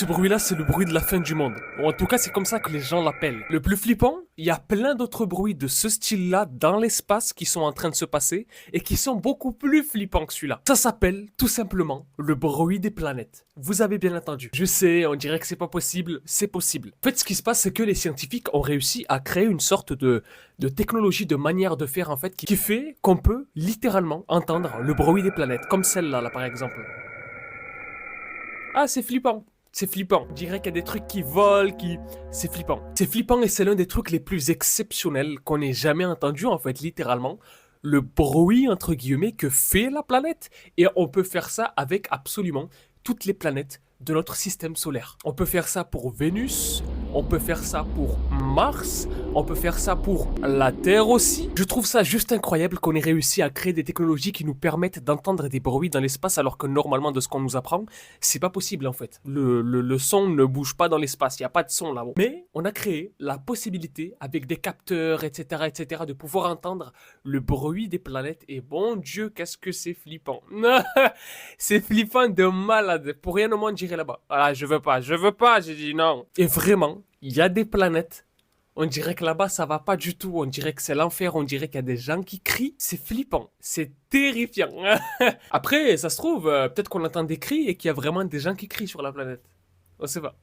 Ce bruit-là, c'est le bruit de la fin du monde. Ou en tout cas, c'est comme ça que les gens l'appellent. Le plus flippant, il y a plein d'autres bruits de ce style-là dans l'espace qui sont en train de se passer et qui sont beaucoup plus flippants que celui-là. Ça s'appelle tout simplement le bruit des planètes. Vous avez bien entendu. Je sais, on dirait que c'est pas possible, c'est possible. En fait, ce qui se passe, c'est que les scientifiques ont réussi à créer une sorte de technologie, de manière de faire en fait, qui fait qu'on peut littéralement entendre le bruit des planètes, comme celle-là, là, par exemple. Ah, c'est flippant. C'est flippant. Je dirais qu'il y a des trucs qui volent, qui... C'est flippant. C'est flippant et c'est l'un des trucs les plus exceptionnels qu'on ait jamais entendu, en fait, littéralement. Le bruit, entre guillemets, que fait la planète. Et on peut faire ça avec absolument toutes les planètes de notre système solaire. On peut faire ça pour Vénus, on peut faire ça pour Mars, on peut faire ça pour la Terre aussi. Je trouve ça juste incroyable qu'on ait réussi à créer des technologies qui nous permettent d'entendre des bruits dans l'espace alors que normalement de ce qu'on nous apprend, c'est pas possible en fait. Le son ne bouge pas dans l'espace, il n'y a pas de son là-haut. Mais on a créé la possibilité avec des capteurs, etc., de pouvoir entendre le bruit des planètes et bon Dieu, qu'est-ce que c'est flippant. C'est flippant de malade. Pour rien au monde, j'irai là-bas. Ah, je veux pas, j'ai dit non. Et vraiment, il y a des planètes. On dirait que là-bas, ça va pas du tout. On dirait que c'est l'enfer. On dirait qu'il y a des gens qui crient. C'est flippant. C'est terrifiant. Après, ça se trouve, peut-être qu'on entend des cris et qu'il y a vraiment des gens qui crient sur la planète. On sait pas.